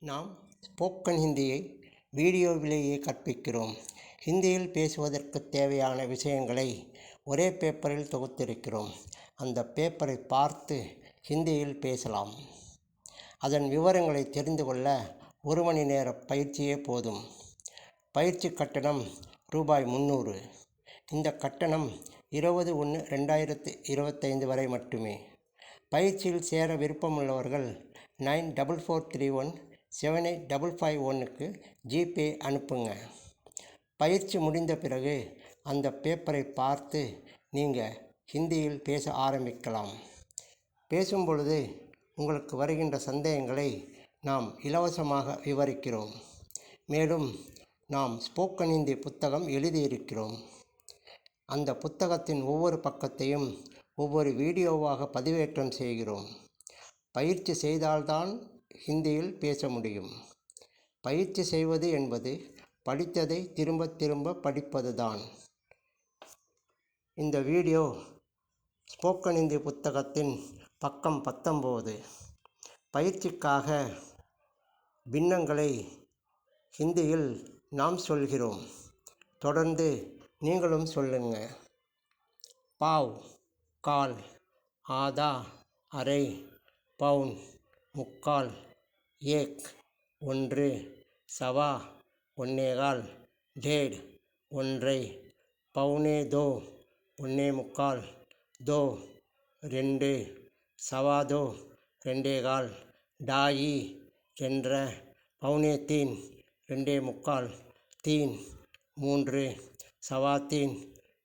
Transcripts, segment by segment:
நாம் ஸ்போக்கன் ஹிந்தியை வீடியோவிலேயே கற்பிக்கிறோம். ஹிந்தியில் பேசுவதற்கு தேவையான விஷயங்களை ஒரே பேப்பரில் தொகுத்திருக்கிறோம். அந்த பேப்பரை பார்த்து ஹிந்தியில் பேசலாம். அதன் விவரங்களை தெரிந்து கொள்ள 1 மணி நேர பயிற்சியே போதும். பயிற்சி கட்டணம் ரூபாய் 300. இந்த கட்டணம் 20/1/2025 வரை மட்டுமே. பயிற்சியில் சேர விருப்பமுள்ளவர்கள் 9443178551க்கு ஜிபே அனுப்புங்க. பயிற்சி முடிந்த பிறகு அந்த பேப்பரை பார்த்து நீங்கள் ஹிந்தியில் பேச ஆரம்பிக்கலாம். பேசும்பொழுது உங்களுக்கு வருகின்ற சந்தேகங்களை நாம் இலவசமாக விவரிக்கிறோம். மேலும் நாம் ஸ்போக்கன் ஹிந்தி புத்தகம் எழுதியிருக்கிறோம். அந்த புத்தகத்தின் ஒவ்வொரு பக்கத்தையும் ஒவ்வொரு வீடியோவாக பதிவேற்றம் செய்கிறோம். பயிற்சி செய்தால்தான் ஹிந்தியில் பேச முடியும். பயிற்சி செய்வது என்பது படித்ததை திரும்ப திரும்ப படிப்பது தான். இந்த வீடியோ ஸ்போக்கன் ஹிந்தி புத்தகத்தின் பக்கம் 19. பயிற்சிக்காக பின்னங்களை ஹிந்தியில் நாம் சொல்கிறோம். தொடர்ந்து நீங்களும் சொல்லுங்க. பாவ், கால், ஆதா, அரை, பவுன், முக்கால், ஏக், 1, சவா, 1.25, டேढ़, 1.5, पौने 2, 1.25, 2, 2, सवा 2, 2.25, ढाई, 2.5, पौने 3, 2.25, 3, 3, सवा 3,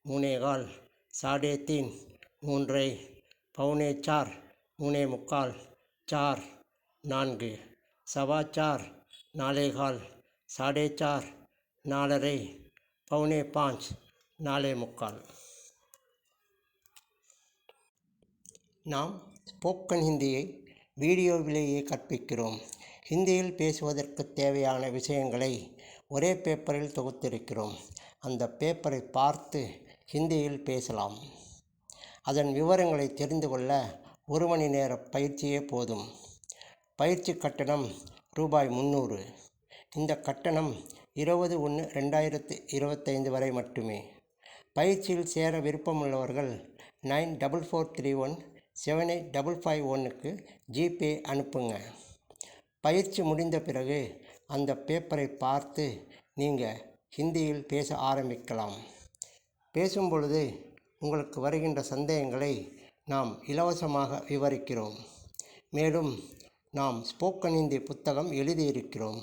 3.25, साढ़े 3, 3.5, पौने 4, 3.25, 4, 4, सवा 4, 4.25, साढ़े 4, 4.5, पौने 5, 4.25. நாம் ஸ்போக்கன் ஹிந்தியை வீடியோவிலேயே கற்பிக்கிறோம். ஹிந்தியில் பேசுவதற்கு தேவையான விஷயங்களை ஒரே பேப்பரில் தொகுத்திருக்கிறோம். அந்த பேப்பரை பார்த்து ஹிந்தியில் பேசலாம். அதன் விவரங்களை தெரிந்து கொள்ள 1 மணி நேர பயிற்சியே போதும். பயிற்சி கட்டணம் ரூபாய் 300. இந்த கட்டணம் 20/1/2025 வரை மட்டுமே. பயிற்சியில் சேர விருப்பமுள்ளவர்கள் 9443178551க்கு ஜிபே அனுப்புங்க. பயிற்சி முடிந்த பிறகு அந்த பேப்பரை பார்த்து நீங்கள் ஹிந்தியில் பேச ஆரம்பிக்கலாம். பேசும்பொழுது உங்களுக்கு வருகின்ற சந்தேகங்களை நாம் இலவசமாக விவரிக்கிறோம். மேலும் நாம் ஸ்போக்கன் ஹிந்தி புத்தகம் எழுதியிருக்கிறோம்.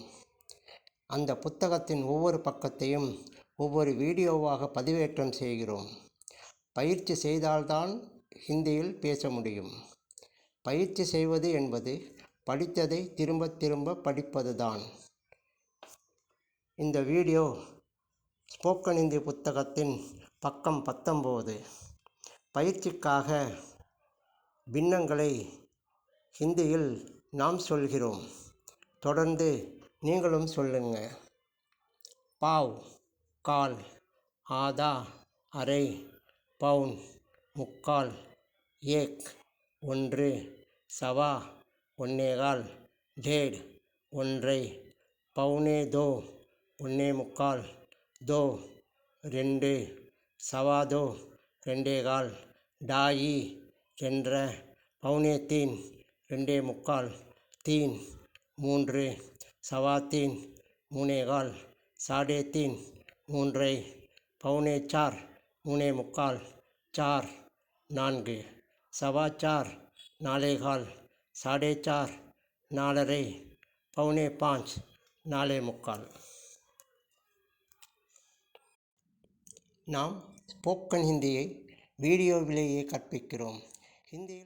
அந்த புத்தகத்தின் ஒவ்வொரு பக்கத்தையும் ஒவ்வொரு வீடியோவாக பதிவேற்றம் செய்கிறோம். பயிற்சி செய்தால்தான் ஹிந்தியில் பேச முடியும். பயிற்சி செய்வது என்பது படித்ததை திரும்ப திரும்ப படிப்பது தான். இந்த வீடியோ ஸ்போக்கன் ஹிந்தி புத்தகத்தின் பக்கம் 19. பயிற்சிக்காக பின்னங்களை ஹிந்தியில் நாம் சொல்கிறோம். தொடர்ந்து நீங்களும் சொல்லுங்க. பாவ், கால், ஆதா, அரை, பவுன், முக்கால், ஏக், 1, சவா, 1.25, டேढ़, 1.5, पौने 2, 1.25, 2, 2, सवा 2, 2.25, ढाई, 2.5, पौने 3, 2.25, 3, 3, सवा 3, 3.25, साढ़े 3, 3.5, पौने 4, 3.25, 4, 4, सवा 4, 4.25, साढ़े 4, 4.5, पौने 5, 4.25. நாம் ஸ்போக்கன் ஹிந்தியை வீடியோவிலேயே கற்பிக்கிறோம். ஹிந்தியில்